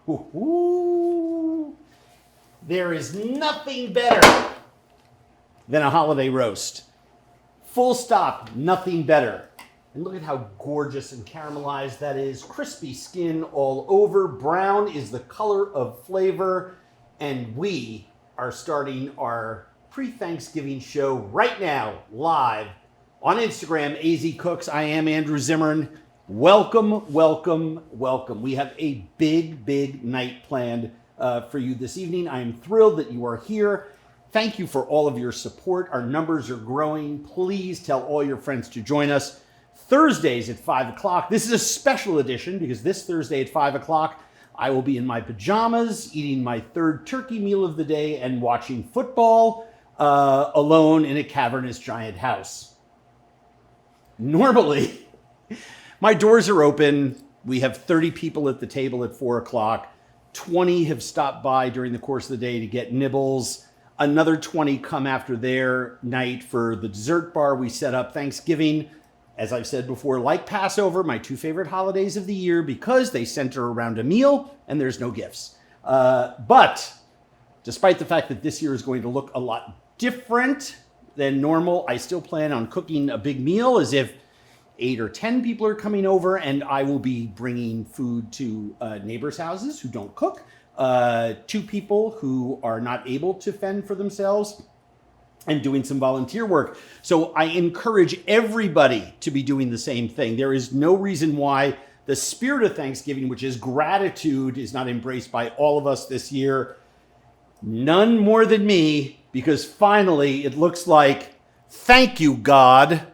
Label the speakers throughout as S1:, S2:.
S1: Ooh. There is nothing better than a holiday roast. Full stop, nothing better. And look at how gorgeous and caramelized that is. Crispy skin all over. Brown is the color of flavor. And we are starting our pre-Thanksgiving show right now, live on Instagram, AZ Cooks. I am Andrew Zimmern. Welcome, welcome, welcome. We have a big night planned for you this evening. I am thrilled that you are here. Thank you for all of your support. Our numbers are growing. Please tell all your friends to join us. Thursdays at 5 o'clock. This is a special edition because this Thursday at 5 o'clock, I will be in my pajamas, eating my third turkey meal of the day and watching football alone in a cavernous giant house. Normally, my doors are open. We have 30 people at the table at 4 o'clock. 20 have stopped by during the course of the day to get nibbles. Another 20 come after their night for the dessert bar we set up. Thanksgiving, as I've said before, like Passover, my two favorite holidays of the year because they center around a meal and there's no gifts. But despite the fact that this year is going to look a lot different than normal, I still plan on cooking a big meal as if 8 or 10 people are coming over, and I will be bringing food to neighbors' houses who don't cook, 2 people who are not able to fend for themselves, and doing some volunteer work. So I encourage everybody to be doing the same thing. There is no reason why the spirit of Thanksgiving, which is gratitude, is not embraced by all of us this year. None more than me, because finally it looks like, thank you, God.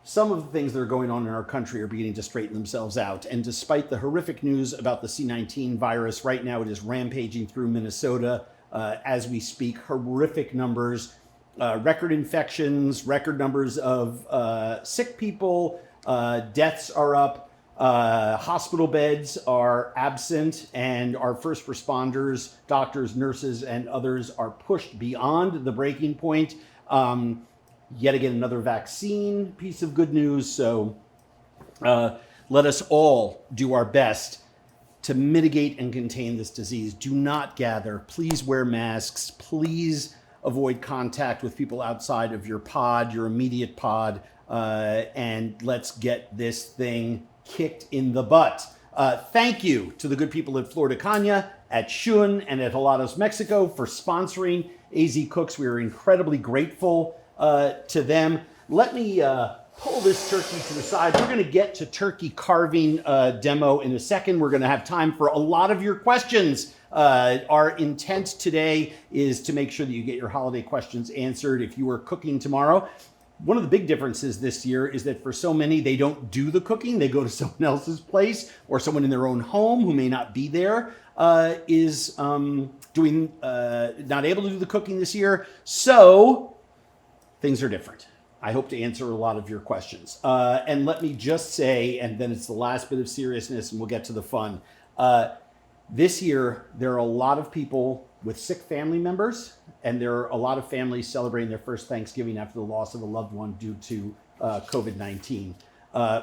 S1: Some of the things that are going on in our country are beginning to straighten themselves out. And despite the horrific news about the C-19 virus, right now it is rampaging through Minnesota as we speak. Horrific numbers, record infections, record numbers of sick people, deaths are up, hospital beds are absent, and our first responders, doctors, nurses, and others are pushed beyond the breaking point. Yet again, another vaccine piece of good news. So let us all do our best to mitigate and contain this disease. Do not gather. Please wear masks. Please avoid contact with people outside of your pod, your immediate pod, and let's get this thing kicked in the butt. Thank you to the good people at Flor de Caña, at Shun, and at Helados, Mexico for sponsoring AZ Cooks. We are incredibly grateful to them. Let me pull this turkey to the side. We're going to get to turkey carving demo in a second. We're going to have time for a lot of your questions. Our intent today is to make sure that you get your holiday questions answered if you are cooking tomorrow. One of the big differences this year is that for so many, they don't do the cooking. They go to someone else's place, or someone in their own home who may not be there is not able to do the cooking this year. So things are different. I hope to answer a lot of your questions. And let me just say, and then it's the last bit of seriousness and we'll get to the fun. This year, there are a lot of people with sick family members, and there are a lot of families celebrating their first Thanksgiving after the loss of a loved one due to COVID-19.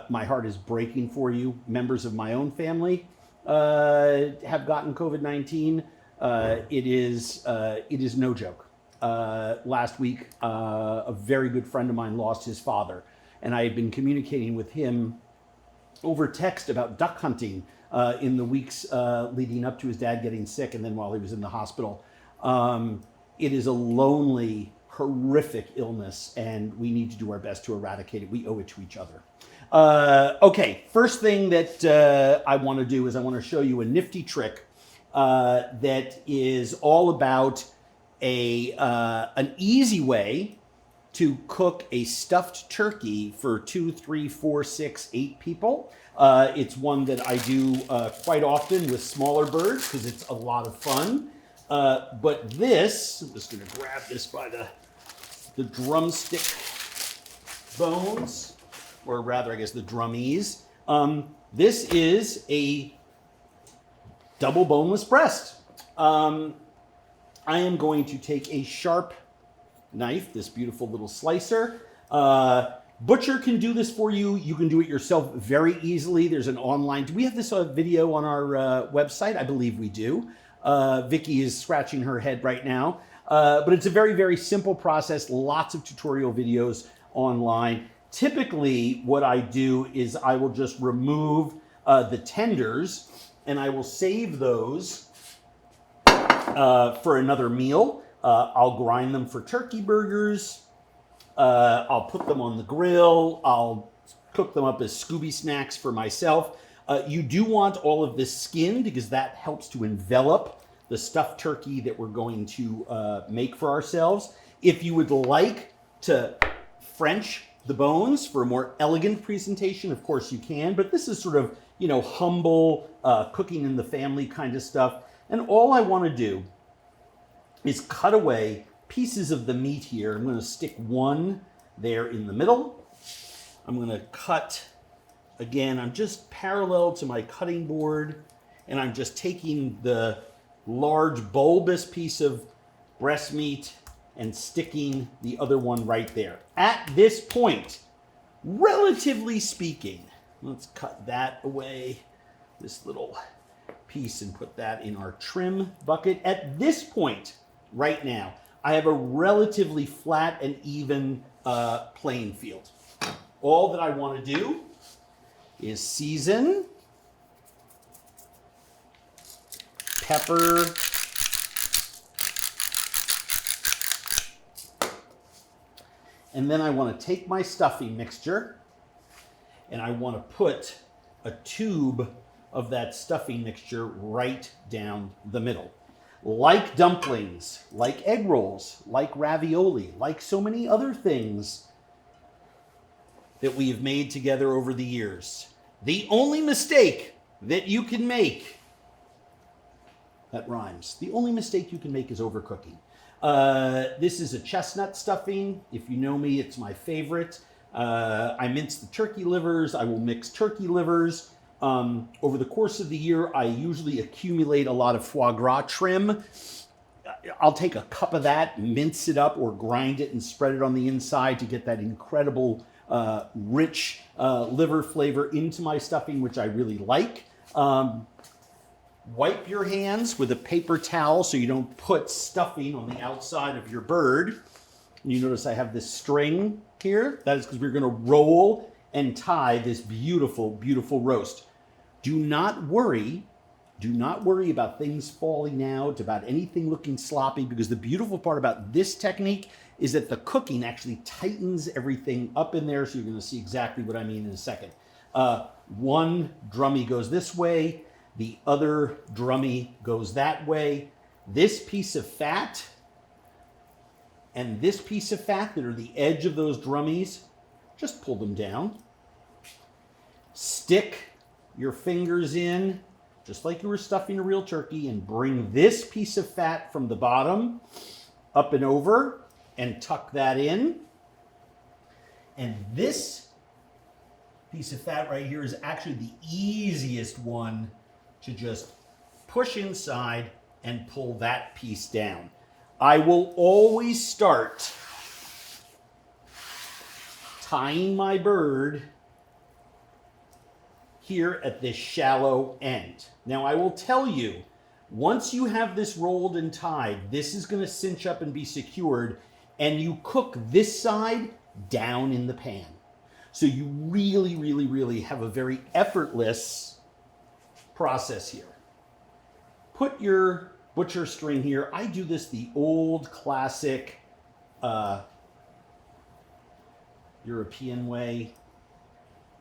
S1: My heart is breaking for you. Members of my own family have gotten COVID-19. It is no joke. Last week, a very good friend of mine lost his father, and I had been communicating with him over text about duck hunting in the weeks leading up to his dad getting sick, and then while he was in the hospital. It is a lonely, horrific illness, and we need to do our best to eradicate it. We owe it to each other. Okay, first thing that I want to do is I want to show you a nifty trick that is all about an easy way to cook a stuffed turkey for 2, 3, 4, 6, 8 people. It's one that I do quite often with smaller birds because it's a lot of fun. But this, I'm just going to grab this by the drumstick bones, or rather, I guess, the drummies. This is a double boneless breast. I am going to take a sharp knife, this beautiful little slicer. Butcher can do this for you. You can do it yourself very easily. There's an online, do we have this video on our website? I believe we do. Vicky is scratching her head right now. But it's a very, very simple process. Lots of tutorial videos online. Typically, what I do is I will just remove the tenders and I will save those for another meal. I'll grind them for turkey burgers. I'll put them on the grill. I'll cook them up as Scooby snacks for myself. You do want all of this skin because that helps to envelop the stuffed turkey that we're going to make for ourselves. If you would like to French the bones for a more elegant presentation, of course you can, but this is sort of, you know, humble, cooking in the family kind of stuff. And all I want to do is cut away pieces of the meat here. I'm going to stick one there in the middle. I'm going to cut, again, I'm just parallel to my cutting board, and I'm just taking the large bulbous piece of breast meat and sticking the other one right there. At this point, relatively speaking, let's cut that away, this little piece, and put that in our trim bucket. At this point, right now, I have a relatively flat and even playing field. All that I want to do is season, pepper, and then I want to take my stuffing mixture and I want to put a tube of that stuffing mixture right down the middle. Like dumplings, like egg rolls, like ravioli, like so many other things that we have made together over the years. The only mistake that you can make, that rhymes, the only mistake you can make is overcooking. This is a chestnut stuffing. If you know me, it's my favorite. I mince the turkey livers. I will mix turkey livers. Over the course of the year, I usually accumulate a lot of foie gras trim. I'll take a cup of that, mince it up, or grind it and spread it on the inside to get that incredible, rich liver flavor into my stuffing, which I really like. Wipe your hands with a paper towel so you don't put stuffing on the outside of your bird. You notice I have this string here. That is because we're going to roll and tie this beautiful, beautiful roast. Do not worry about things falling out, about anything looking sloppy, because the beautiful part about this technique is that the cooking actually tightens everything up in there, so you're going to see exactly what I mean in a second. One drummy goes this way, the other drummy goes that way. This piece of fat and this piece of fat that are the edge of those drummies, just pull them down. Stick your fingers in, just like you were stuffing a real turkey, and bring this piece of fat from the bottom up and over and tuck that in. And this piece of fat right here is actually the easiest one to just push inside and pull that piece down. I will always start tying my bird here at this shallow end. Now I will tell you, once you have this rolled and tied, this is going to cinch up and be secured, and you cook this side down in the pan. So you really, really, really have a very effortless process here. Put your butcher string here. I do this the old classic European way.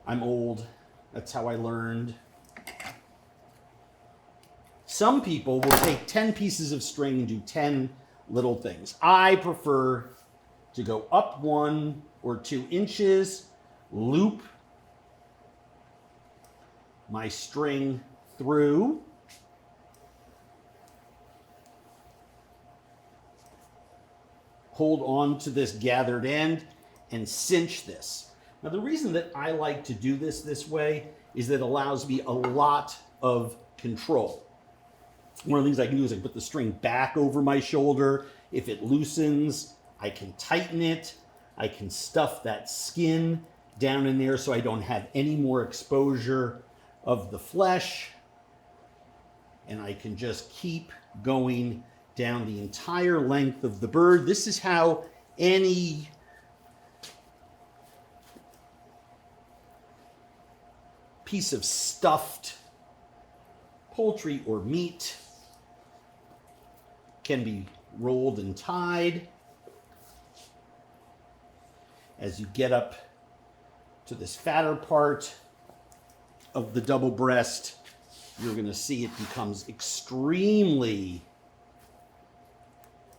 S1: I'm old. That's how I learned. Some people will take 10 pieces of string and do 10 little things. I prefer to go up 1 or 2 inches, loop my string through, hold on to this gathered end, and cinch this. Now, the reason that I like to do this way is that it allows me a lot of control. One of the things I can do is I can put the string back over my shoulder. If it loosens, I can tighten it. I can stuff that skin down in there so I don't have any more exposure of the flesh. And I can just keep going down the entire length of the bird. This is how any piece of stuffed poultry or meat can be rolled and tied. As you get up to this fatter part of the double breast, you're going to see it becomes extremely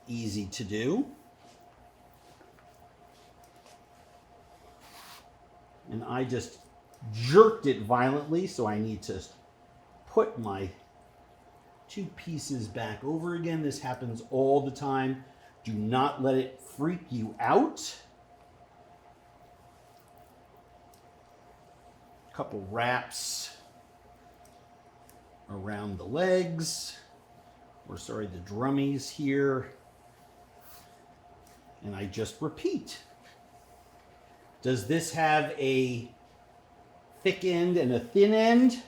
S1: easy to do. And I just jerked it violently, so I need to put my two pieces back over again. This happens all the time. Do not let it freak you out. Couple wraps around the legs, or sorry, the drummies here. And I just repeat. Does this have a thick end and a thin end?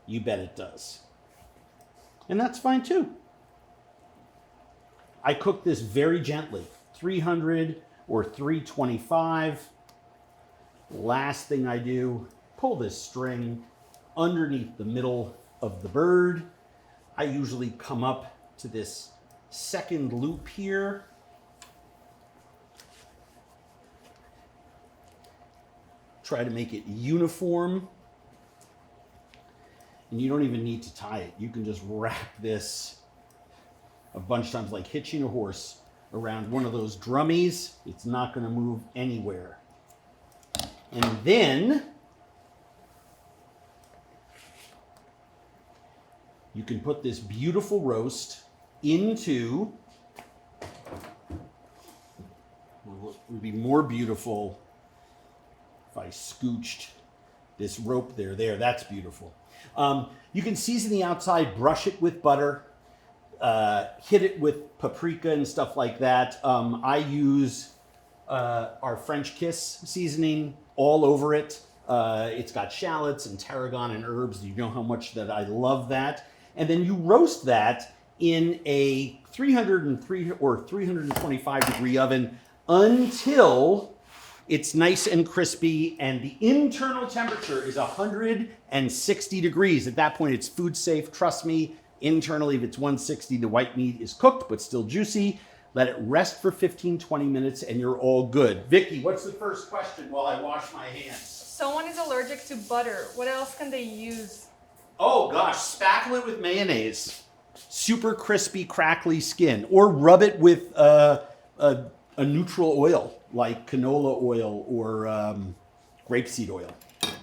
S1: You bet it does. And that's fine too. I cook this very gently, 300 or 325. Last thing I do, pull this string underneath the middle of the bird. I usually come up to this second loop here. Try to make it uniform. And you don't even need to tie it. You can just wrap this a bunch of times, like hitching a horse around one of those drummies. It's not going to move anywhere. And then you can put this beautiful roast into, well, it would be more beautiful if I scooched this rope there. That's beautiful. You can season the outside, brush it with butter, hit it with paprika and stuff like that. I use our French Kiss seasoning all over it. It's got shallots and tarragon and herbs. You know how much that I love that. And then you roast that in a 303 or 325 degree oven until it's nice and crispy, and the internal temperature is 160 degrees. At that point, it's food safe. Trust me, internally, if it's 160, the white meat is cooked but still juicy. Let it rest for 15, 20 minutes, and you're all good. Vicky, what's the first question while I wash my hands?
S2: Someone is allergic to butter. What else can they use?
S1: Oh gosh, spackle it with mayonnaise. Super crispy, crackly skin. Or rub it with a neutral oil, like canola oil or grapeseed oil.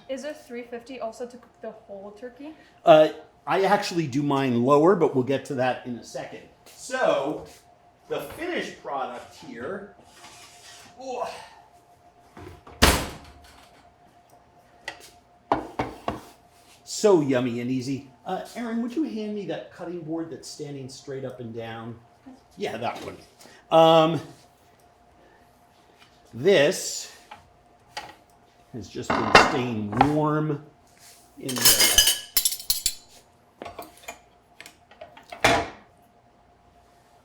S2: Is it 350 also to cook the whole turkey?
S1: I actually do mine lower, but we'll get to that in a second. So, the finished product here. Oh. So yummy and easy. Erin, would you hand me that cutting board that's standing straight up and down? Yeah, that one. This has just been staying warm in the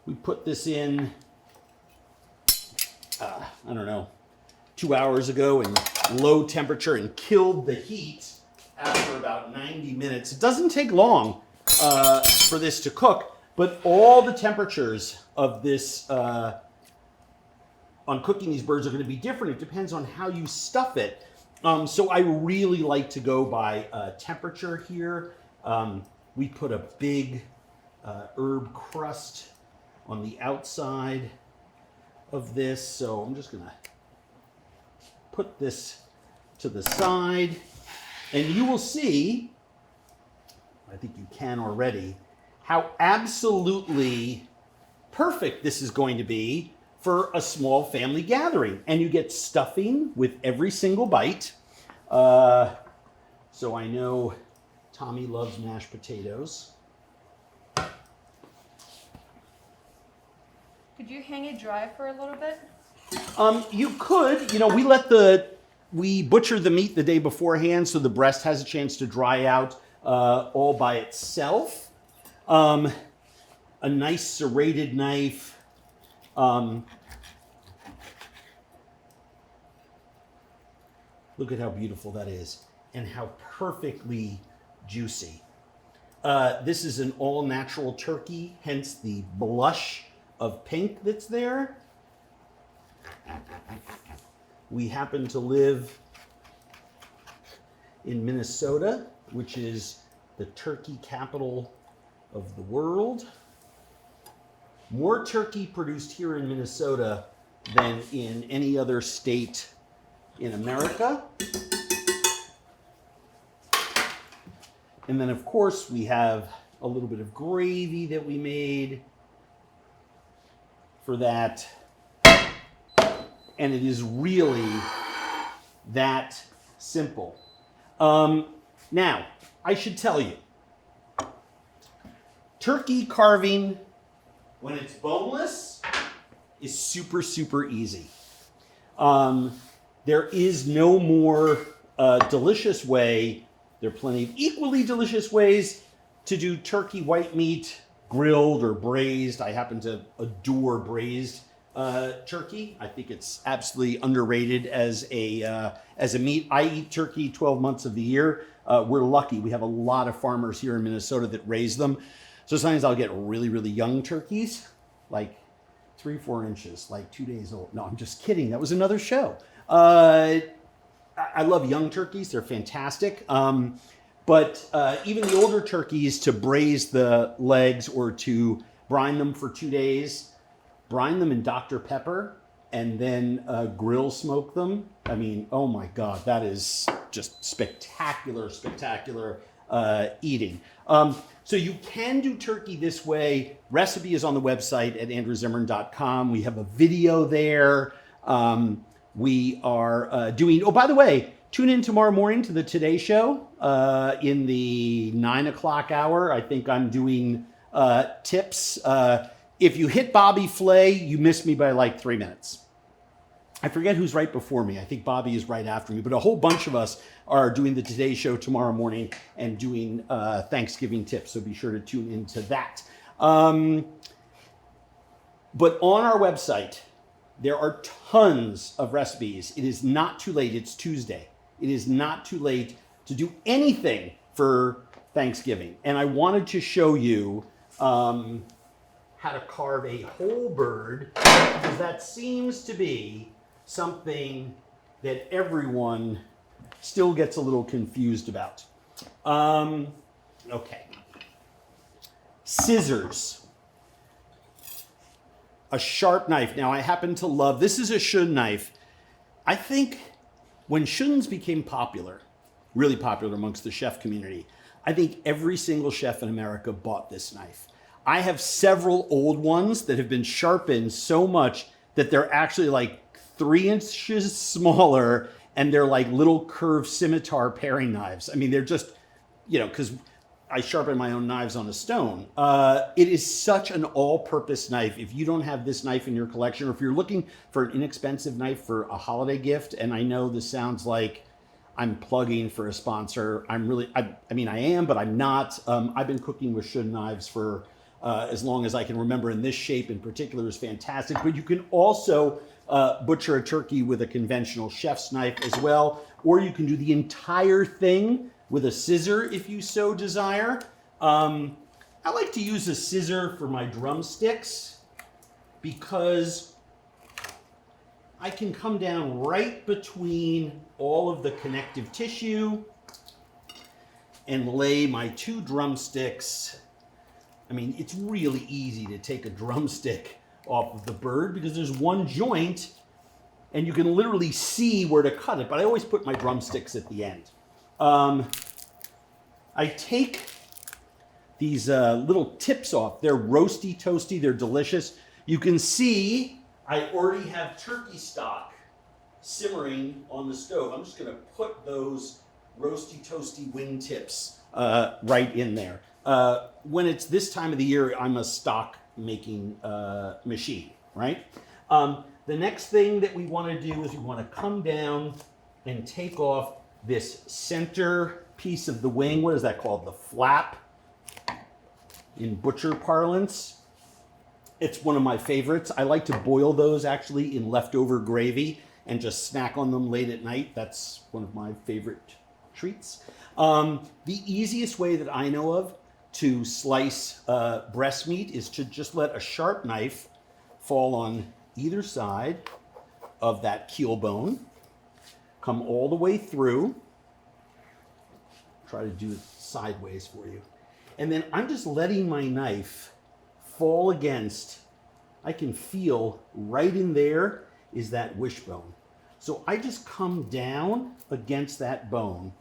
S1: we put this in, I don't know, 2 hours ago in low temperature and killed the heat after about 90 minutes. It doesn't take long for this to cook, but all the temperatures of this on cooking these birds are going to be different. It depends on how you stuff it. So I really like to go by temperature here. We put a big herb crust on the outside of this. So I'm just going to put this to the side. And you will see, I think you can already, how absolutely perfect this is going to be for a small family gathering. And you get stuffing with every single bite. So I know Tommy loves mashed potatoes.
S2: Could you hang it dry for a little bit?
S1: You could, we let the we butcher the meat the day beforehand so the breast has a chance to dry out all by itself. A nice serrated knife. Look at how beautiful that is and how perfectly juicy. This is an all-natural turkey, hence the blush of pink that's there. We happen to live in Minnesota, which is the turkey capital of the world. More turkey produced here in Minnesota than in any other state in America. And then, of course, we have a little bit of gravy that we made for that. And it is really that simple. Now, I should tell you, turkey carving, when it's boneless, is super, super easy. There is no more delicious way. There are plenty of equally delicious ways to do turkey white meat, grilled or braised. I happen to adore braised turkey. I think it's absolutely underrated as a meat. I eat turkey 12 months of the year. We're lucky. We have a lot of farmers here in Minnesota that raise them. So sometimes I'll get really, really young turkeys, like 3-4 inches, like 2 days old. No, I'm just kidding. That was another show. I love young turkeys. They're fantastic. But even the older turkeys, to braise the legs or to brine them for 2 days, brine them in Dr. Pepper, and then grill smoke them. I mean, oh my God, that is just spectacular, spectacular eating. So you can do turkey this way. Recipe is on the website at andrewzimmern.com. We have a video there. We are doing, oh, by the way, tune in tomorrow morning to the Today Show in the 9 o'clock hour. I think I'm doing tips. If you hit Bobby Flay, you missed me by like 3 minutes. I forget who's right before me. I think Bobby is right after me, but a whole bunch of us are doing the Today Show tomorrow morning and doing Thanksgiving tips, so be sure to tune into that. But on our website, there are tons of recipes. It is not too late. It's Tuesday. It is not too late to do anything for Thanksgiving. And I wanted to show you how to carve a whole bird, because that seems to be something that everyone still gets a little confused about. Okay. Scissors. A sharp knife. Now, I happen to love, this is a shun knife. I think when shuns became popular, really popular amongst the chef community, I think every single chef in America bought this knife. I have several old ones that have been sharpened so much that they're actually like 3 inches smaller, and they're like little curved scimitar paring knives. I mean, they're just, because I sharpen my own knives on a stone. It is such an all-purpose knife. If you don't have this knife in your collection, or if you're looking for an inexpensive knife for a holiday gift, and I know this sounds like I'm plugging for a sponsor. I am, but I'm not. I've been cooking with shun knives for as long as I can remember, and this shape in particular is fantastic. But you can also butcher a turkey with a conventional chef's knife as well, or you can do the entire thing with a scissor if you so desire. I like to use a scissor for my drumsticks because I can come down right between all of the connective tissue and lay my 2 drumsticks. I mean, it's really easy to take a drumstick off of the bird because there's one joint and you can literally see where to cut it, but I always put my drumsticks at the end. I take these little tips off. They're roasty, toasty, they're delicious. You can see I already have turkey stock simmering on the stove. I'm just gonna put those roasty, toasty wing tips right in there. When it's this time of the year, I'm a stock making machine, right? The next thing that we want to do is we want to come down and take off this center piece of the wing. What is that called? The flap in butcher parlance. It's one of my favorites. I like to boil those actually in leftover gravy and just snack on them late at night. That's one of my favorite treats. The easiest way that I know of to slice breast meat is to just let a sharp knife fall on either side of that keel bone, come all the way through. Try to do it sideways for you. And then I'm just letting my knife fall against, I can feel right in there is that wishbone. So I just come down against that bone.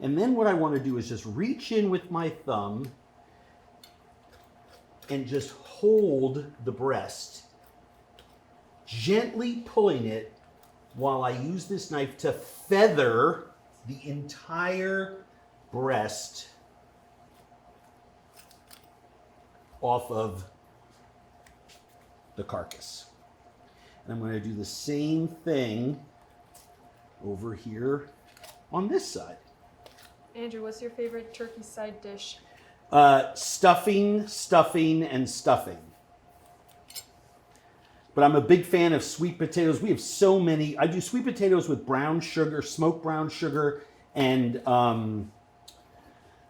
S1: And then what I want to do is just reach in with my thumb and just hold the breast, gently pulling it while I use this knife to feather the entire breast off of the carcass. And I'm going to do the same thing over here on this side.
S2: Andrew, what's your favorite turkey side dish?
S1: Stuffing, and stuffing. But I'm a big fan of sweet potatoes. We have so many. I do sweet potatoes with brown sugar, smoked brown sugar, and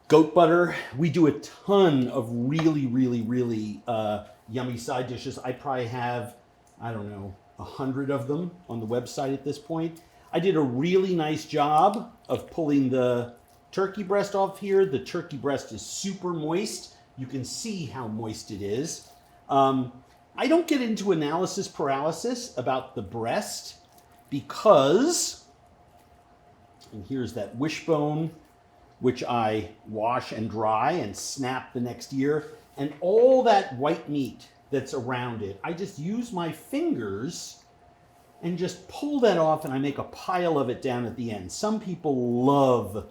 S1: goat butter. We do a ton of really, really, really yummy side dishes. I probably have, I don't know, 100 of them on the website at this point. I did a really nice job of pulling the turkey breast off here. The turkey breast is super moist. You can see how moist it is. I don't get into analysis paralysis about the breast because, and here's that wishbone, which I wash and dry and snap the next year, and all that white meat that's around it, I just use my fingers and just pull that off, and I make a pile of it down at the end. Some people love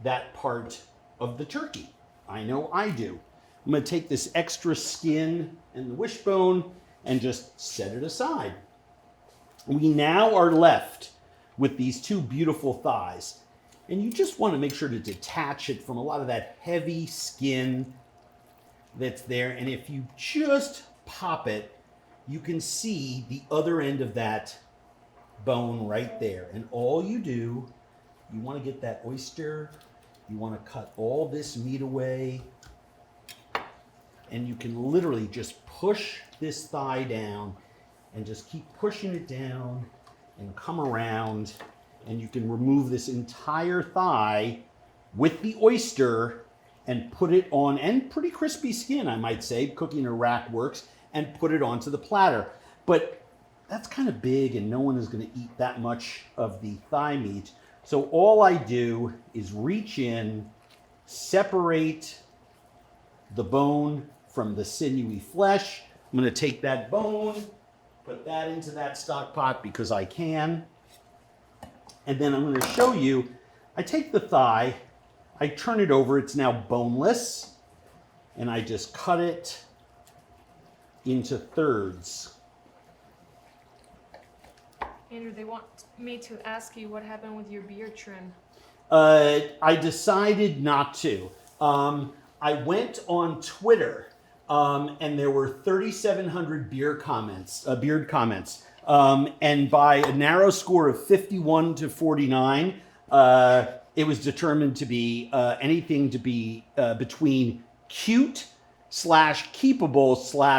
S1: that part of the turkey. I know I do. I'm going to take this extra skin and the wishbone and just set it aside. We now are left with these two beautiful thighs. And you just want to make sure to detach it from a lot of that heavy skin that's there. And if you just pop it, you can see the other end of that bone right there. And all you do, you want to get that oyster, you want to cut all this meat away, and you can literally just push this thigh down and just keep pushing it down and come around, and you can remove this entire thigh with the oyster and put it on, and pretty crispy skin, I might say, cooking a rack works, and put it onto the platter. But that's kind of big and no one is going to eat that much of the thigh meat. So all I do is reach in, separate the bone from the sinewy flesh. I'm going to take that bone, put that into that stock pot because I can. And then I'm going to show you, I take the thigh, I turn it over, it's now boneless, and I just cut it into thirds.
S2: Andrew, they want me to ask you what happened with your beard trim.
S1: I decided not to. I went on Twitter, and there were 3,700 beard comments. And by a narrow score of 51 to 49, it was determined to be anything to be between cute / keepable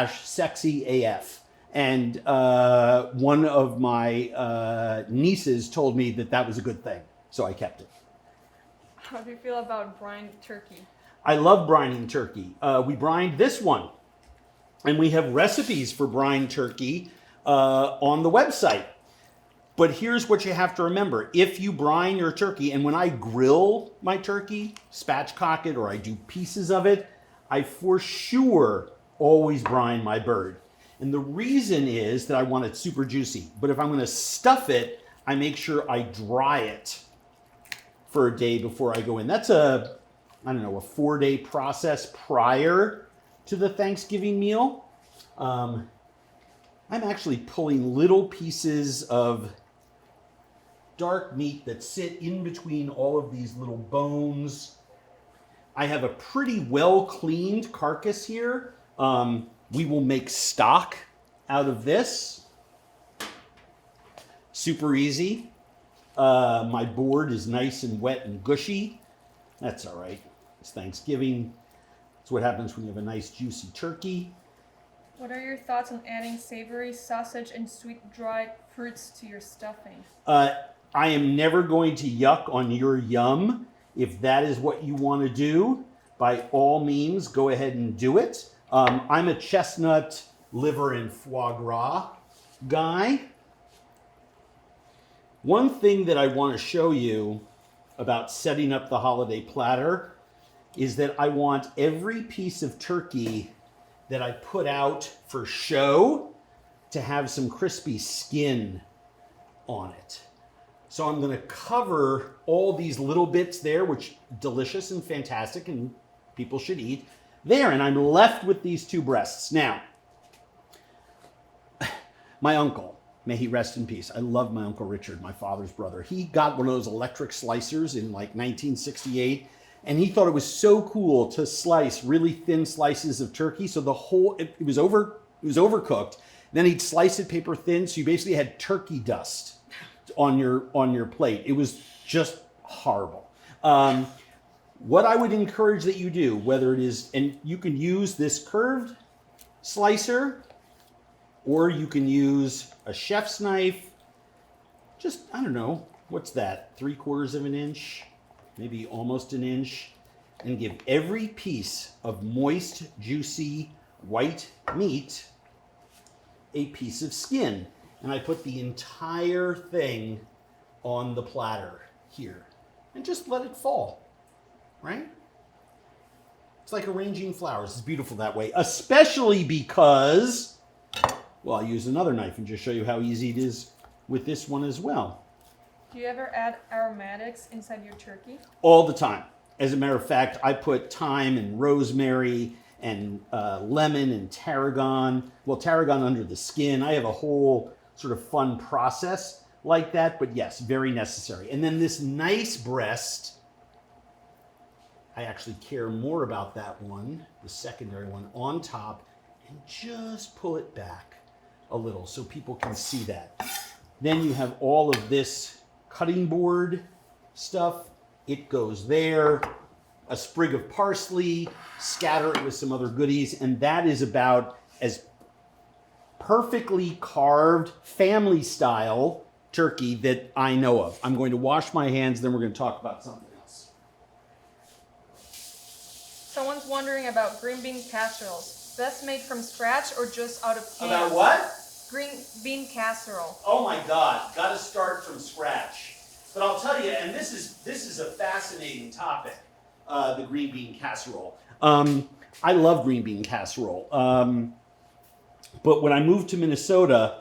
S1: / sexy AF. And one of my nieces told me that that was a good thing, so I kept it.
S2: How do you feel about brined turkey?
S1: I love brining turkey. We brined this one, and we have recipes for brined turkey on the website. But here's what you have to remember. If you brine your turkey, and when I grill my turkey, spatchcock it, or I do pieces of it, I for sure always brine my bird. And the reason is that I want it super juicy. But if I'm going to stuff it, I make sure I dry it for a day before I go in. That's a 4-day process prior to the Thanksgiving meal. I'm actually pulling little pieces of dark meat that sit in between all of these little bones. I have a pretty well cleaned carcass here. We will make stock out of this. Super easy. My board is nice and wet and gushy. That's all right. It's Thanksgiving. It's what happens when you have a nice juicy turkey.
S2: What are your thoughts on adding savory sausage and sweet dried fruits to your stuffing?
S1: I am never going to yuck on your yum. If that is what you want to do, by all means, go ahead and do it. I'm a chestnut, liver, and foie gras guy. One thing that I want to show you about setting up the holiday platter is that I want every piece of turkey that I put out for show to have some crispy skin on it. So I'm going to cover all these little bits there, which delicious and fantastic and people should eat there. And I'm left with these two breasts. Now, my uncle, may he rest in peace. I love my Uncle Richard, my father's brother. He got one of those electric slicers in like 1968. And he thought it was so cool to slice really thin slices of turkey. So the whole, it was overcooked. Then he'd slice it paper thin. So you basically had turkey dust on your plate. It was just horrible. What I would encourage that you do, whether it is, and you can use this curved slicer, or you can use a chef's knife. Just, I don't know, what's that? 3/4 of an inch, maybe almost an inch, and give every piece of moist, juicy, white meat a piece of skin. And I put the entire thing on the platter here. And just let it fall, right? It's like arranging flowers. It's beautiful that way, especially because, well, I'll use another knife and just show you how easy it is with this one as well.
S2: Do you ever add aromatics inside your turkey?
S1: All the time. As a matter of fact, I put thyme and rosemary and lemon and tarragon. Well, tarragon under the skin. I have a whole sort of fun process like that, but yes, very necessary. And then this nice breast, I actually care more about that one, the secondary one, on top, and just pull it back a little so people can see that. Then you have all of this cutting board stuff. It goes there. A sprig of parsley, scatter it with some other goodies, and that is about as perfectly carved, family style turkey that I know of. I'm going to wash my hands, then we're going to talk about something else.
S2: Someone's wondering about green bean casseroles. Best made from scratch or just out of cans?
S1: About what?
S2: Green bean casserole.
S1: Oh my God, got to start from scratch. But I'll tell you, and this is a fascinating topic, the green bean casserole. I love green bean casserole. But when I moved to Minnesota,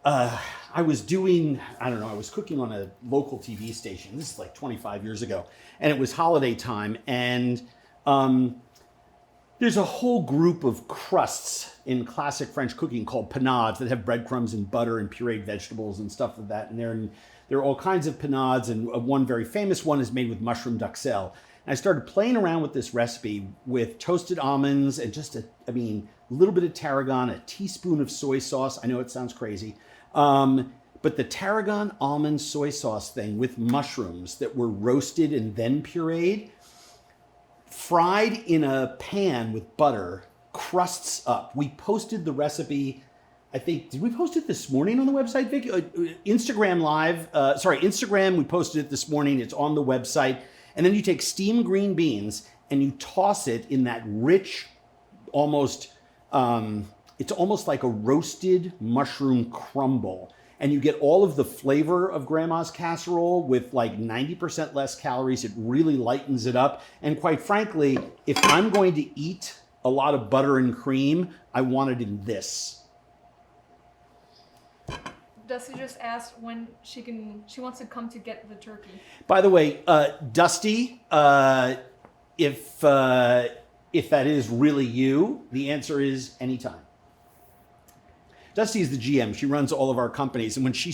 S1: I was cooking on a local TV station. This is like 25 years ago. And it was holiday time. And there's a whole group of crusts in classic French cooking called panades that have breadcrumbs and butter and pureed vegetables and stuff like that in there. And there are all kinds of panades. And one very famous one is made with mushroom duxelle. And I started playing around with this recipe with toasted almonds and just a little bit of tarragon, a teaspoon of soy sauce. I know it sounds crazy. But the tarragon almond soy sauce thing with mushrooms that were roasted and then pureed, fried in a pan with butter, crusts up. We posted the recipe, I think, did we post it this morning on the website, Vic? Instagram Instagram, we posted it this morning. It's on the website. And then you take steamed green beans and you toss it in that rich, it's almost like a roasted mushroom crumble. And you get all of the flavor of grandma's casserole with like 90% less calories. It really lightens it up. And quite frankly, if I'm going to eat a lot of butter and cream, I want it in this.
S2: Dusty just asked when she wants to come to get the turkey.
S1: By the way, Dusty, if that is really you, the answer is anytime. Dusty is the GM. She runs all of our companies. And when she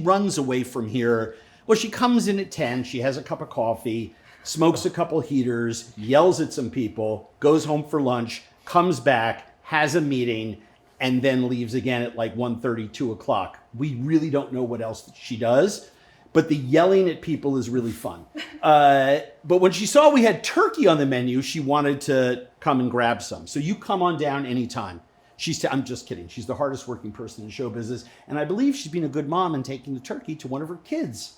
S1: runs away from here. Well, she comes in at 10. She has a cup of coffee, smokes a couple heaters, yells at some people, goes home for lunch, comes back, has a meeting, and then leaves again at like 1:30, 2 o'clock. We really don't know what else she does, but the yelling at people is really fun. But when she saw we had turkey on the menu, she wanted to come and grab some. So you come on down anytime. I'm just kidding. She's the hardest working person in show business, and I believe she's been a good mom and taking the turkey to one of her kids.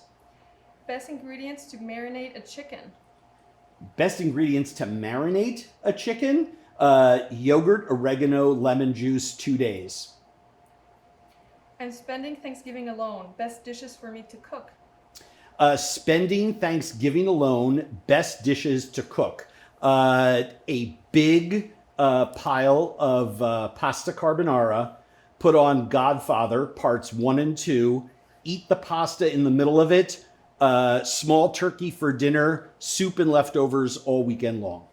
S2: Best ingredients to marinate a chicken.
S1: Best ingredients to marinate a chicken: yogurt, oregano, lemon juice, 2 days.
S2: I'm spending Thanksgiving alone. Best dishes for me to cook.
S1: Spending Thanksgiving alone, best dishes to cook. A big pile of pasta carbonara, put on Godfather parts 1 and 2, eat the pasta in the middle of it, small turkey for dinner, soup and leftovers all weekend long.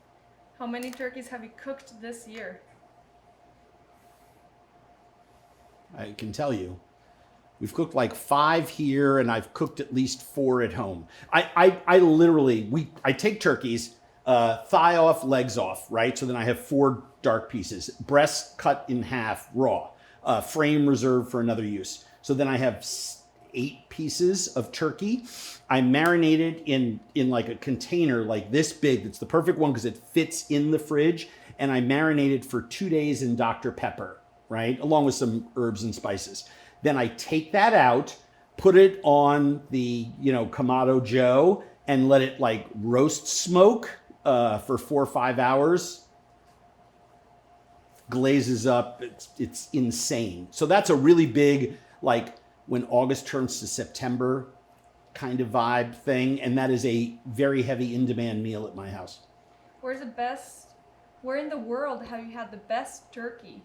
S2: How many turkeys have you cooked this year?
S1: I can tell you. We've cooked like 5 here, and I've cooked at least 4 at home. I literally take turkeys, thigh off, legs off, right? So then I have 4 dark pieces. Breasts cut in half raw, frame reserved for another use. So then I have 8 pieces of turkey. I marinate it in like a container like this big. It's the perfect one because it fits in the fridge. And I marinate it for 2 days in Dr. Pepper, right? Along with some herbs and spices. Then I take that out, put it on the, Kamado Joe, and let it like roast smoke for 4 or 5 hours. Glazes up. It's insane. So that's a really big, like when August turns to September kind of vibe thing. And that is a very heavy in-demand meal at my house.
S2: Where in the world have you had the best turkey?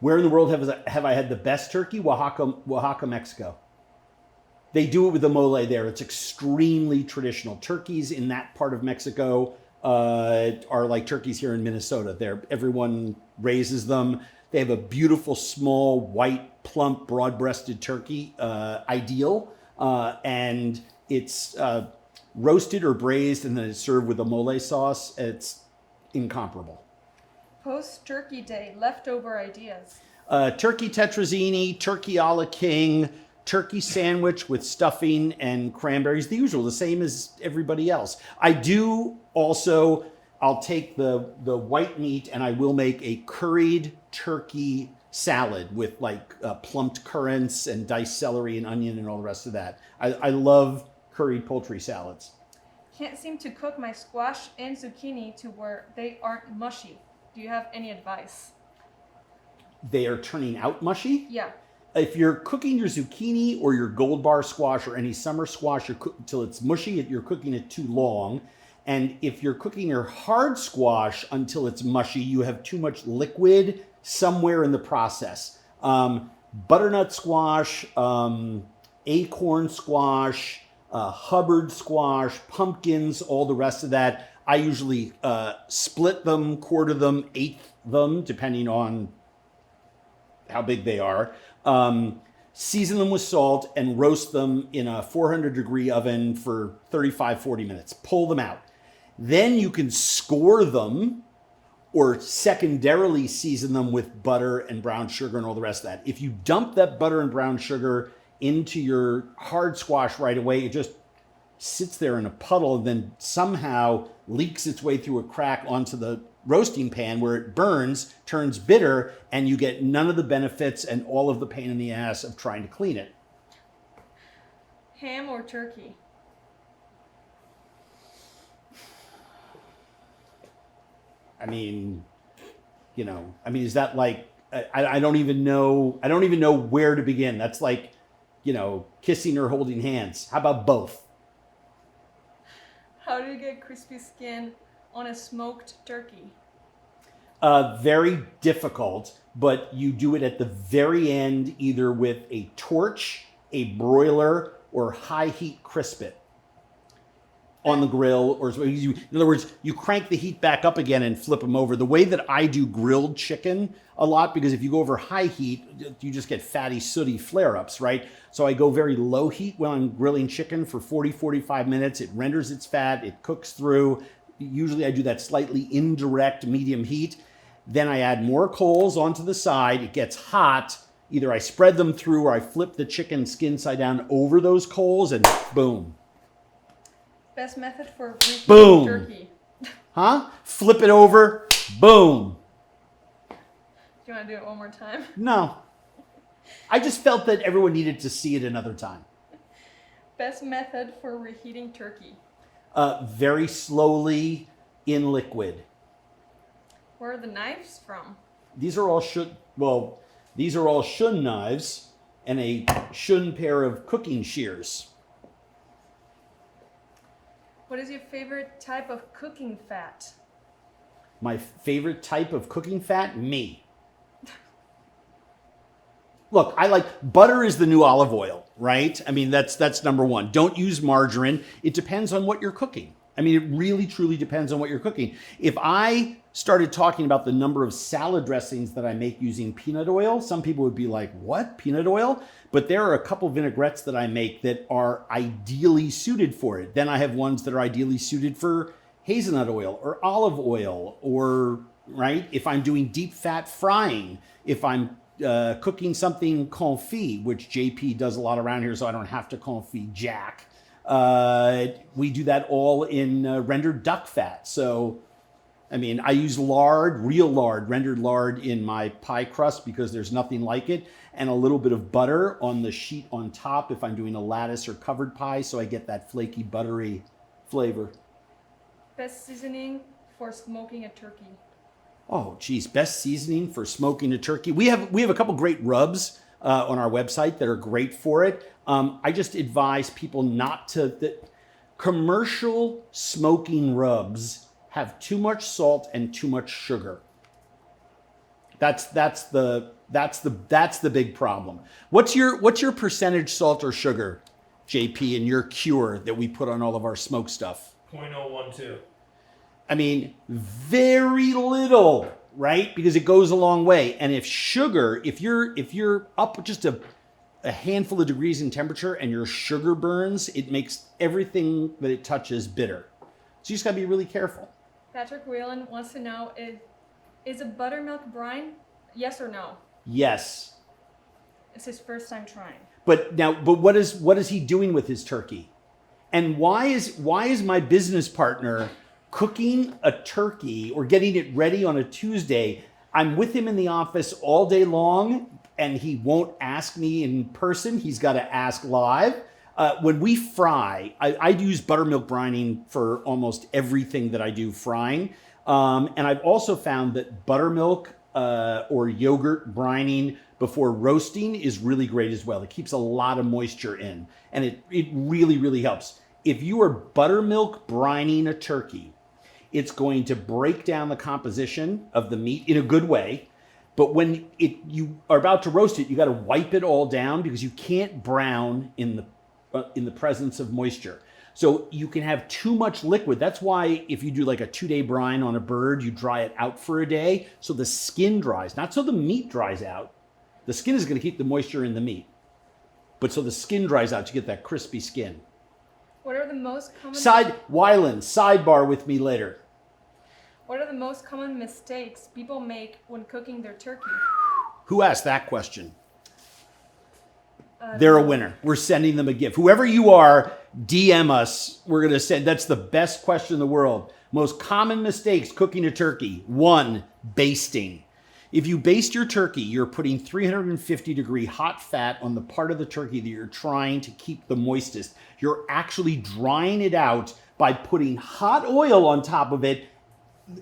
S1: Where in the world have I had the best turkey? Oaxaca, Mexico. They do it with the mole there. It's extremely traditional. Turkeys in that part of Mexico are like turkeys here in Minnesota. Everyone raises them. They have a beautiful, small, white, plump, broad-breasted turkey, ideal. And it's roasted or braised, and then it's served with a mole sauce. It's incomparable.
S2: Post-Turkey Day, leftover ideas.
S1: Turkey tetrazzini, turkey a la king, turkey sandwich with stuffing and cranberries. The usual, the same as everybody else. I do also, I'll take the white meat and I will make a curried turkey salad with like plumped currants and diced celery and onion and all the rest of that. I love curried poultry salads.
S2: Can't seem to cook my squash and zucchini to where they aren't mushy. Do you have any advice?
S1: They are turning out mushy?
S2: Yeah.
S1: If you're cooking your zucchini or your gold bar squash or any summer squash until it's mushy, you're cooking it too long. And if you're cooking your hard squash until it's mushy, you have too much liquid somewhere in the process. Butternut squash, acorn squash, Hubbard squash, pumpkins, all the rest of that. I usually split them, quarter them, eighth them, depending on how big they are. Season them with salt and roast them in a 400-degree oven for 35, 40 minutes. Pull them out. Then you can score them or secondarily season them with butter and brown sugar and all the rest of that. If you dump that butter and brown sugar into your hard squash right away, it just sits there in a puddle and then somehow leaks its way through a crack onto the roasting pan where it burns, turns bitter, and you get none of the benefits and all of the pain in the ass of trying to clean it.
S2: Ham or turkey?
S1: Is that like, I don't even know where to begin. That's like, kissing or holding hands. How about both?
S2: How do you get crispy skin on a smoked turkey?
S1: Very difficult, but you do it at the very end, either with a torch, a broiler, or high heat crisp it. on the grill, or in other words, you crank the heat back up again and flip them over. The way that I do grilled chicken a lot, because if you go over high heat, you just get fatty, sooty flare-ups, right? So I go very low heat when I'm grilling chicken for 40, 45 minutes. It renders its fat, it cooks through. Usually I do that slightly indirect medium heat. Then I add more coals onto the side. It gets hot. Either I spread them through or I flip the chicken skin side down over those coals and boom.
S2: Best method for reheating
S1: Boom.
S2: turkey.
S1: Huh? Flip it over, boom.
S2: Do you want to do it one more time?
S1: No. I just felt that everyone needed to see it another time.
S2: Best method for reheating turkey.
S1: Very slowly in liquid.
S2: Where are the knives from?
S1: These are all Shun knives and a Shun pair of cooking shears.
S2: What is your favorite type of cooking fat?
S1: My favorite type of cooking fat? Me. Look, I like butter is the new olive oil, right? I mean, that's number one. Don't use margarine. It depends on what you're cooking. I mean, it really, truly depends on what you're cooking. If I started talking about the number of salad dressings that I make using peanut oil, some people would be like, what, peanut oil? But there are a couple vinaigrettes that I make that are ideally suited for it. Then I have ones that are ideally suited for hazelnut oil or olive oil, or, right, if I'm doing deep fat frying, if I'm cooking something confit, which JP does a lot around here, so I don't have to confit Jack. We do that all in rendered duck fat. So, I mean, I use lard, real lard, rendered lard in my pie crust because there's nothing like it, and a little bit of butter on the sheet on top if I'm doing a lattice or covered pie, so I get that flaky, buttery flavor.
S2: Best seasoning for smoking a turkey.
S1: Oh, geez, best seasoning for smoking a turkey. We have a couple great rubs on our website that are great for it. I just advise people not to. Commercial smoking rubs have too much salt and too much sugar. That's the big problem. What's your percentage salt or sugar, JP, in your cure that we put on all of our smoke stuff?
S3: 0.012.
S1: I mean, very little, right? Because it goes a long way. And if you're up just a handful of degrees in temperature and your sugar burns, it makes everything that it touches bitter. So you just gotta be really careful.
S2: Patrick Whalen wants to know, is a buttermilk brine, yes or no?
S1: Yes.
S2: It's his first time trying.
S1: But what is he doing with his turkey? And why is my business partner cooking a turkey or getting it ready on a Tuesday? I'm with him in the office all day long, and he won't ask me in person. He's got to ask live. When we fry, I use buttermilk brining for almost everything that I do frying. And I've also found that buttermilk or yogurt brining before roasting is really great as well. It keeps a lot of moisture in, and it really, really helps. If you are buttermilk brining a turkey, it's going to break down the composition of the meat in a good way. But when you are about to roast it, you got to wipe it all down because you can't brown in the presence of moisture. So you can have too much liquid. That's why if you do like a 2-day brine on a bird, you dry it out for a day so the skin dries. Not so the meat dries out. The skin is going to keep the moisture in the meat. But so the skin dries out to get that crispy skin.
S2: What are the most common...
S1: Sidebar with me later.
S2: What are the most common mistakes people make when cooking their turkey?
S1: Who asked that question? They're a winner. We're sending them a gift. Whoever you are, DM us. We're going to send. That's the best question in the world. Most common mistakes cooking a turkey. 1, basting. If you baste your turkey, you're putting 350-degree hot fat on the part of the turkey that you're trying to keep the moistest. You're actually drying it out by putting hot oil on top of it,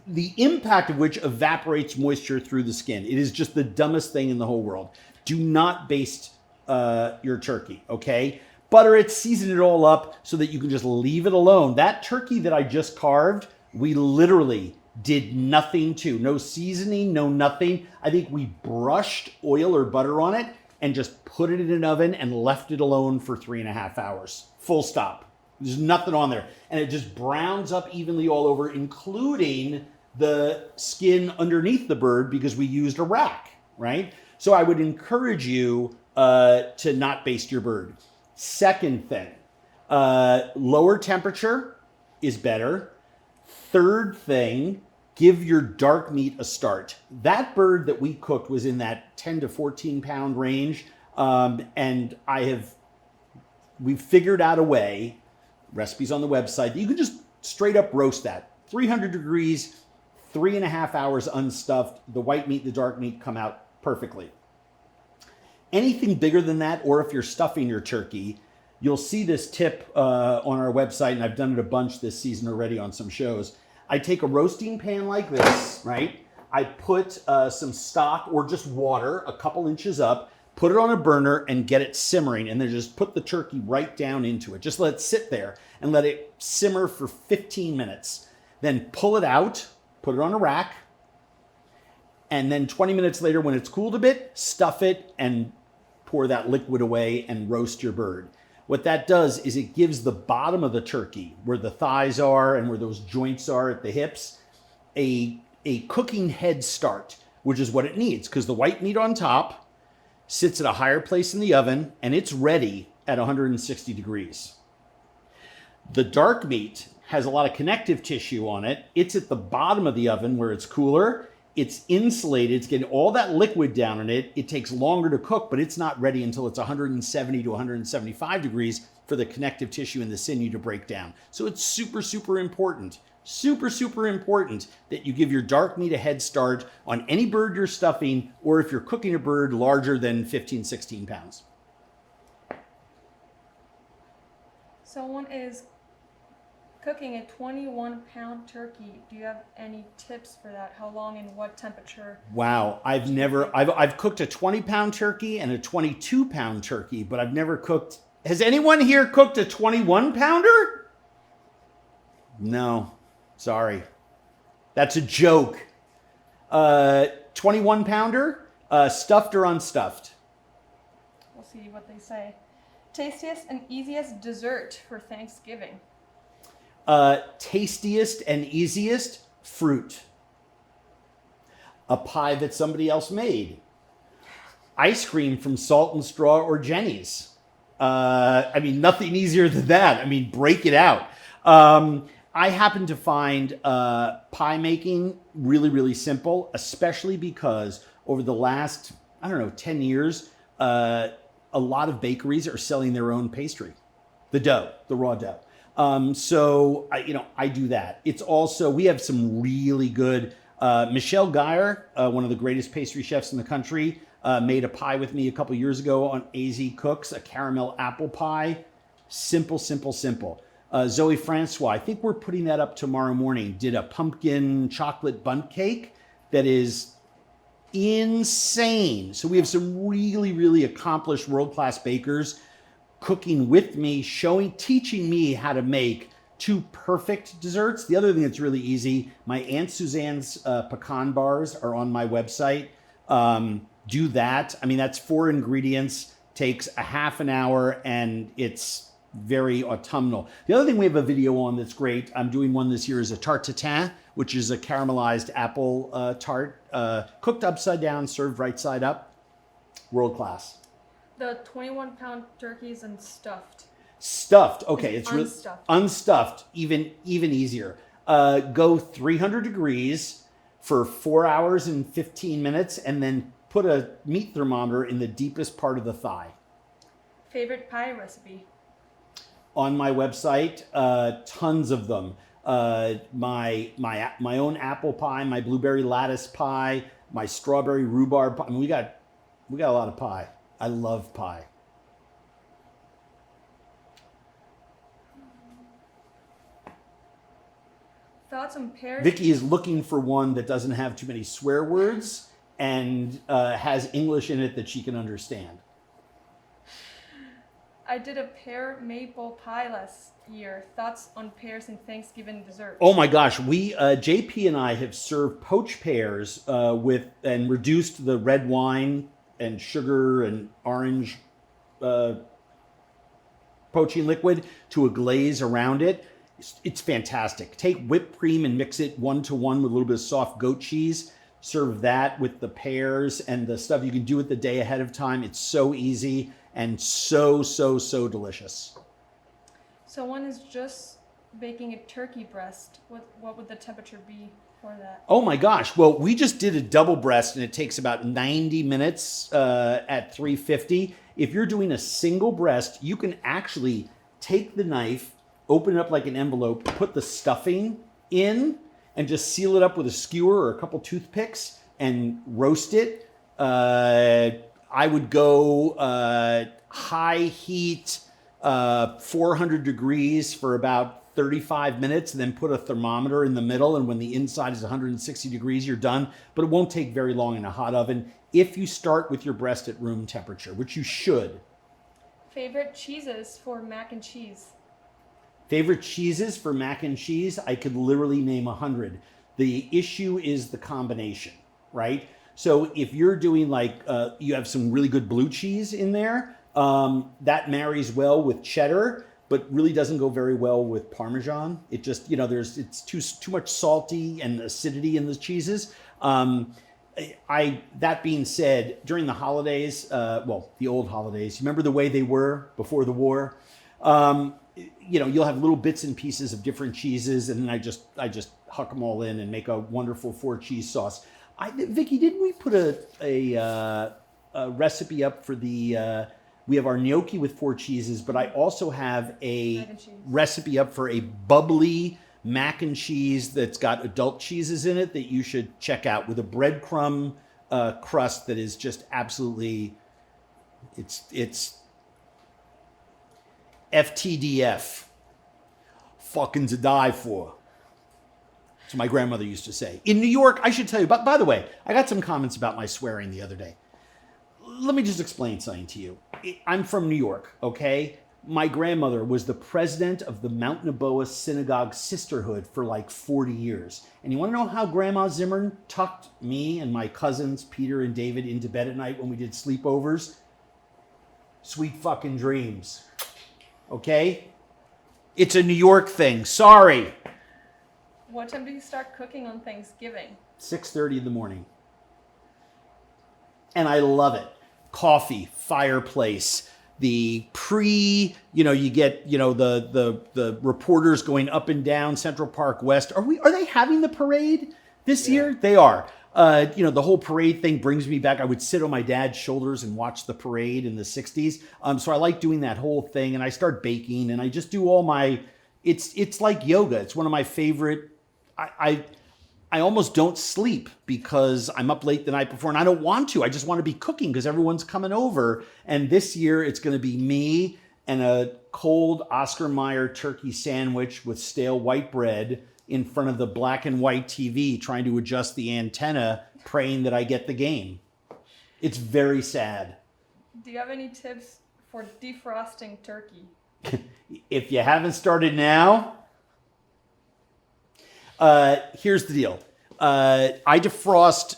S1: the impact of which evaporates moisture through the skin. It is just the dumbest thing in the whole world. Do not baste your turkey, okay? Butter it, season it all up so that you can just leave it alone. That turkey that I just carved, we literally did nothing to. No seasoning, no nothing. I think we brushed oil or butter on it and just put it in an oven and left it alone for 3.5 hours. Full stop. There's nothing on there. And it just browns up evenly all over, including the skin underneath the bird because we used a rack, right? So I would encourage you to not baste your bird. Second thing, lower temperature is better. Third thing, give your dark meat a start. That bird that we cooked was in that 10 to 14 pound range. And we've figured out a way, recipes on the website, that you can just straight up roast that. 300 degrees, 3.5 hours unstuffed. The white meat, the dark meat come out perfectly. Anything bigger than that, or if you're stuffing your turkey, you'll see this tip on our website, and I've done it a bunch this season already on some shows. I take a roasting pan like this, right? I put some stock or just water a couple inches up, put it on a burner and get it simmering, and then just put the turkey right down into it. Just let it sit there and let it simmer for 15 minutes. Then pull it out, put it on a rack, and then 20 minutes later when it's cooled a bit, stuff it and pour that liquid away and roast your bird. What that does is it gives the bottom of the turkey, where the thighs are and where those joints are at the hips, a cooking head start, which is what it needs, because the white meat on top sits at a higher place in the oven and it's ready at 160 degrees. The dark meat has a lot of connective tissue on it. It's at the bottom of the oven where it's cooler. It's insulated. It's getting all that liquid down in it. It takes longer to cook, but it's not ready until it's 170 to 175 degrees for the connective tissue and the sinew to break down. So it's super, super important. Super, super important that you give your dark meat a head start on any bird you're stuffing, or if you're cooking a bird larger than 15, 16 pounds.
S2: Someone is cooking a 21-pound turkey. Do you have any tips for that? How long and what temperature?
S1: Wow, I've cooked a 20-pound turkey and a 22-pound turkey, but I've never cooked. Has anyone here cooked a 21-pounder? No, sorry. That's a joke. 21-pounder, stuffed or unstuffed?
S2: We'll see what they say. Tastiest and easiest dessert for Thanksgiving?
S1: Tastiest and easiest, fruit. A pie that somebody else made. Ice cream from Salt and Straw or Jenny's. Nothing easier than that. Break it out. I happen to find pie making really, really simple, especially because over the last, 10 years, a lot of bakeries are selling their own pastry. The dough, the raw dough. So I do that. It's also, we have some really good, Michelle Geyer, one of the greatest pastry chefs in the country, made a pie with me a couple years ago on AZ Cooks, a caramel apple pie. Simple, simple, simple. Zoe Francois, I think we're putting that up tomorrow morning, did a pumpkin chocolate bundt cake that is insane. So we have some really, really accomplished world-class bakers cooking with me, teaching me how to make two perfect desserts. The other thing that's really easy, my Aunt Suzanne's pecan bars are on my website. Do that. That's 4 ingredients, takes a half an hour, and it's very autumnal. The other thing we have a video on that's great, I'm doing one this year, is a tarte tatin, which is a caramelized apple tart, cooked upside down, served right side up. World class.
S2: The 21-pound turkeys and stuffed.
S1: Stuffed, okay, it's
S2: unstuffed.
S1: Unstuffed, even easier. Go 300 degrees for 4 hours and 15 minutes, and then put a meat thermometer in the deepest part of the thigh.
S2: Favorite pie recipe?
S1: On my website, tons of them. My own apple pie, my blueberry lattice pie, my strawberry rhubarb pie. We got a lot of pie. I love pie.
S2: Thoughts on pears?
S1: Vicky is looking for one that doesn't have too many swear words and has English in it that she can understand.
S2: I did a pear maple pie last year. Thoughts on pears and Thanksgiving dessert?
S1: Oh my gosh, JP and I have served poached pears and reduced the red wine and sugar and orange poaching liquid to a glaze around it. It's fantastic. Take whipped cream and mix it 1-to-1 with a little bit of soft goat cheese. Serve that with the pears and the stuff. You can do it the day ahead of time. It's so easy and so, so, so delicious.
S2: So one is just baking a turkey breast. What would the temperature be for that?
S1: Oh my gosh. Well, we just did a double breast and it takes about 90 minutes at 350. If you're doing a single breast, you can actually take the knife, open it up like an envelope, put the stuffing in, and just seal it up with a skewer or a couple toothpicks and roast it. I would go high heat, 400 degrees for about 35 minutes, and then put a thermometer in the middle. And when the inside is 160 degrees, you're done. But it won't take very long in a hot oven if you start with your breast at room temperature, which you should.
S2: Favorite cheeses for mac and cheese?
S1: Favorite cheeses for mac and cheese? I could literally name 100. The issue is the combination, right? So if you're doing like, you have some really good blue cheese in there, that marries well with cheddar, but really doesn't go very well with Parmesan. It just, it's too much salty and acidity in the cheeses. That being said, during the holidays, the old holidays, remember the way they were before the war? You'll have little bits and pieces of different cheeses, and then I just huck them all in and make a wonderful 4-cheese sauce. Vicky, didn't we put a recipe up for the? We have our gnocchi with 4 cheeses, but I also have a recipe up for a bubbly mac and cheese that's got adult cheeses in it that you should check out, with a breadcrumb crust that is just absolutely, it's FTDF, fucking to die for. That's what my grandmother used to say. In New York, I should tell you, by the way, I got some comments about my swearing the other day. Let me just explain something to you. I'm from New York, okay? My grandmother was the president of the Mount Naboa Synagogue Sisterhood for like 40 years. And you want to know how Grandma Zimmern tucked me and my cousins, Peter and David, into bed at night when we did sleepovers? Sweet fucking dreams. Okay? It's a New York thing. Sorry.
S2: What time do you start cooking on Thanksgiving?
S1: 6:30 in the morning. And I love it. Coffee, fireplace, the you get, the reporters going up and down Central Park West. Are they having the parade this year? They are. The whole parade thing brings me back. I would sit on my dad's shoulders and watch the parade in the 60s. So I like doing that whole thing, and I start baking, and I just do all my, it's like yoga. It's one of my favorite. I almost don't sleep because I'm up late the night before, and I don't want to. I just want to be cooking because everyone's coming over. And this year it's going to be me and a cold Oscar Mayer turkey sandwich with stale white bread in front of the black and white TV, trying to adjust the antenna, praying that I get the game. It's very sad.
S2: Do you have any tips for defrosting turkey?
S1: If you haven't started now, here's the deal. I defrost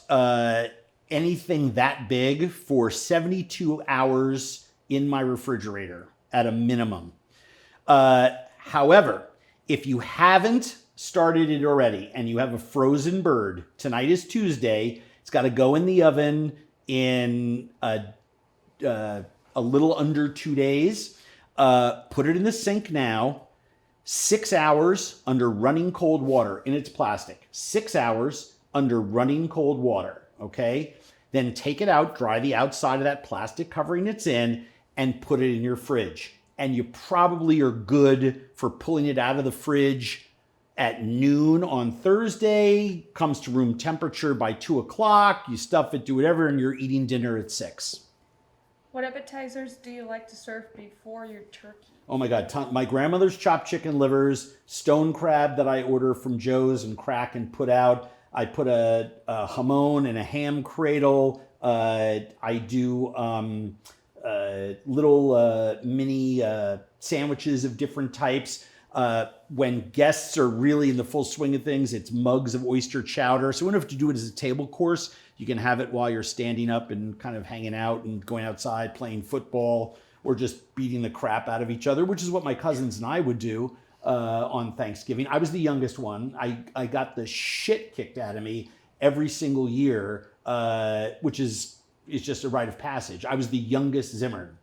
S1: anything that big for 72 hours in my refrigerator at a minimum. However, if you haven't started it already and you have a frozen bird, tonight is Tuesday, it's got to go in the oven in a little under 2 days. Put it in the sink now. 6 hours under running cold water in its plastic. 6 hours under running cold water, okay? Then take it out, dry the outside of that plastic covering it's in, and put it in your fridge. And you probably are good for pulling it out of the fridge at noon on Thursday, comes to room temperature by 2 o'clock, you stuff it, do whatever, and you're eating dinner at 6.
S2: What appetizers do you like to serve before your turkey?
S1: Oh my God, my grandmother's chopped chicken livers, stone crab that I order from Joe's and crack and put out. I put a jamon and a ham cradle. I do little mini sandwiches of different types. When guests are really in the full swing of things, it's mugs of oyster chowder. So we don't have to do it as a table course. You can have it while you're standing up and kind of hanging out and going outside, playing football, or just beating the crap out of each other, which is what my cousins and I would do on Thanksgiving. I was the youngest one. I got the shit kicked out of me every single year, which is just a rite of passage. I was the youngest Zimmern,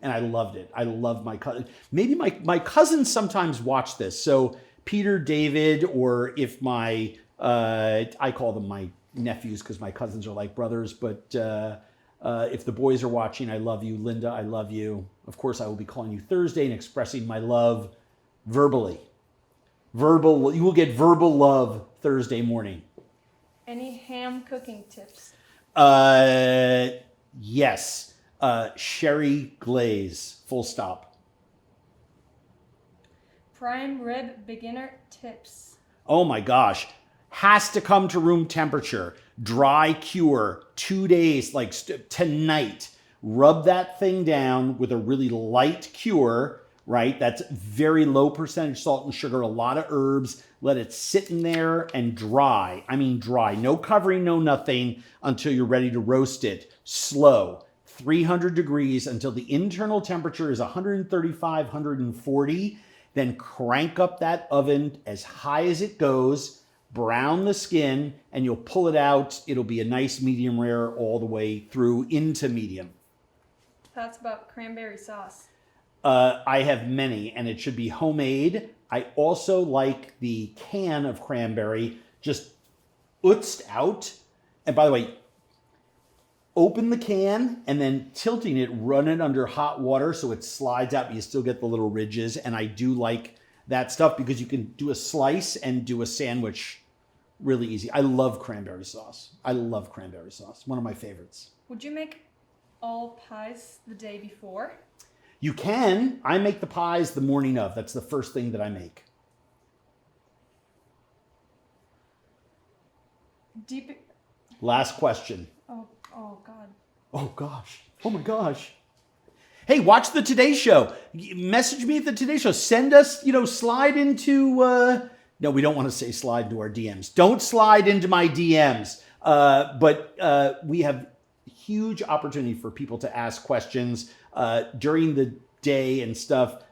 S1: and I loved it. I loved my cousin. Maybe my cousins sometimes watch this. So Peter, David, or if my, I call them my nephews because my cousins are like brothers, but if the boys are watching, I love you. Linda, I love you. Of course, I will be calling you Thursday and expressing my love verbally. You will get verbal love Thursday morning.
S2: Any ham cooking tips?
S1: Yes. Sherry glaze, full stop.
S2: Prime rib beginner tips.
S1: Oh my gosh. Has to come to room temperature. Dry cure, 2 days, like tonight. Rub that thing down with a really light cure, right? That's very low percentage salt and sugar, a lot of herbs. Let it sit in there and dry. I mean dry. No covering, no nothing until you're ready to roast it. Slow. 300 degrees until the internal temperature is 135, 140. Then crank up that oven as high as it goes. Brown the skin, and you'll pull it out. It'll be a nice medium rare all the way through into medium.
S2: Thoughts about cranberry sauce?
S1: I have many, and it should be homemade. I also like the can of cranberry just ootzed out. And by the way, open the can and then tilting it, run it under hot water so it slides out, but you still get the little ridges. And I do like that stuff because you can do a slice and do a sandwich really easy. I love cranberry sauce. One of my favorites.
S2: Would you make all pies the day before?
S1: You can. I make the pies the morning of. That's the first thing that I make. Last question.
S2: Oh God.
S1: Oh gosh. Oh my gosh. Hey, watch the Today Show. Message me at the Today Show. Send us, slide into, no, we don't want to say slide into our DMs. Don't slide into my DMs. But we have huge opportunity for people to ask questions during the day and stuff.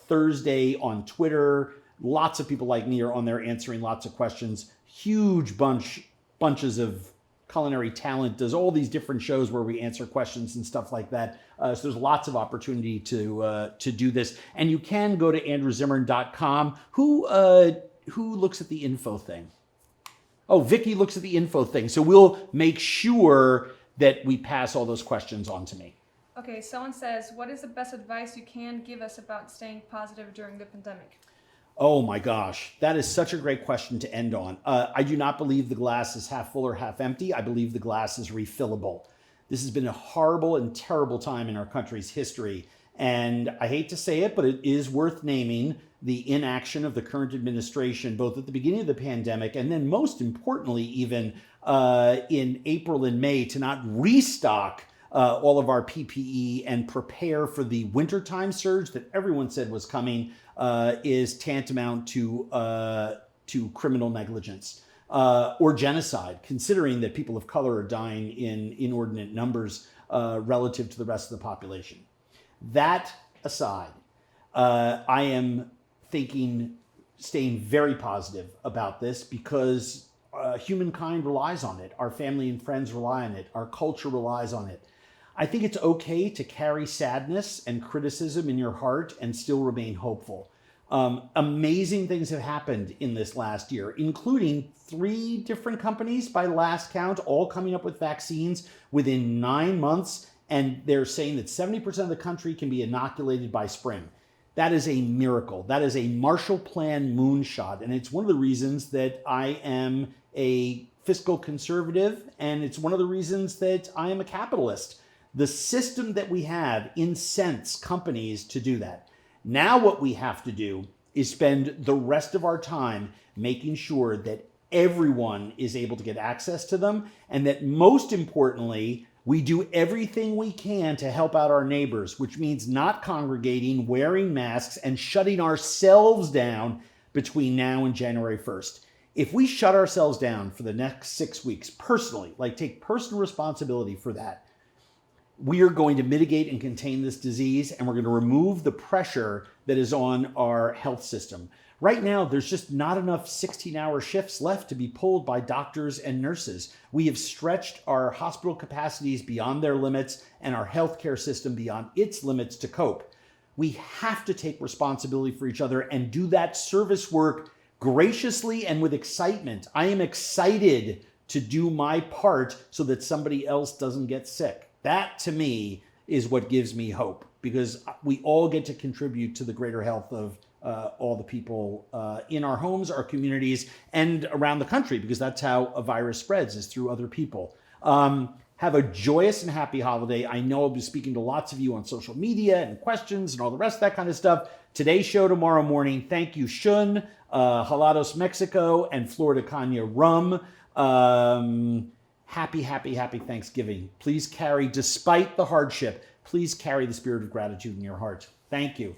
S1: Thursday on Twitter, lots of people like me are on there answering lots of questions. Huge bunches of culinary talent does all these different shows where we answer questions and stuff like that. So there's lots of opportunity to do this. And you can go to andrewzimmern.com. Who looks at the info thing? Oh, Vicky looks at the info thing. So we'll make sure that we pass all those questions on to me.
S2: Okay, someone says, what is the best advice you can give us about staying positive during the pandemic?
S1: Oh my gosh, that is such a great question to end on. I do not believe the glass is half full or half empty. I believe the glass is refillable. This has been a horrible and terrible time in our country's history. And I hate to say it, but it is worth naming the inaction of the current administration, both at the beginning of the pandemic and then most importantly, even in April and May, to not restock all of our PPE and prepare for the wintertime surge that everyone said was coming is tantamount to criminal negligence or genocide, considering that people of color are dying in inordinate numbers relative to the rest of the population. That aside, I am staying very positive about this because humankind relies on it. Our family and friends rely on it. Our culture relies on it. I think it's okay to carry sadness and criticism in your heart and still remain hopeful. Amazing things have happened in this last year, including 3 different companies by last count, all coming up with vaccines within 9 months. And they're saying that 70% of the country can be inoculated by spring. That is a miracle. That is a Marshall Plan moonshot. And it's one of the reasons that I am a fiscal conservative. And it's one of the reasons that I am a capitalist. The system that we have incents companies to do that. Now what we have to do is spend the rest of our time making sure that everyone is able to get access to them, and that most importantly, we do everything we can to help out our neighbors, which means not congregating, wearing masks, and shutting ourselves down between now and January 1st. If we shut ourselves down for the next 6 weeks, personally, like take personal responsibility for that, we are going to mitigate and contain this disease, and we're going to remove the pressure that is on our health system. Right now, there's just not enough 16-hour shifts left to be pulled by doctors and nurses. We have stretched our hospital capacities beyond their limits and our healthcare system beyond its limits to cope. We have to take responsibility for each other and do that service work graciously and with excitement. I am excited to do my part so that somebody else doesn't get sick. That, to me, is what gives me hope, because we all get to contribute to the greater health of all the people in our homes, our communities, and around the country, because that's how a virus spreads, is through other people. Have a joyous and happy holiday. I know I'll be speaking to lots of you on social media and questions and all the rest of that kind of stuff. Today's show tomorrow morning. Thank you, Shun, Jalados Mexico, and Florida Caña Rum. Happy Thanksgiving. Please carry, despite the hardship, please carry the spirit of gratitude in your heart. Thank you.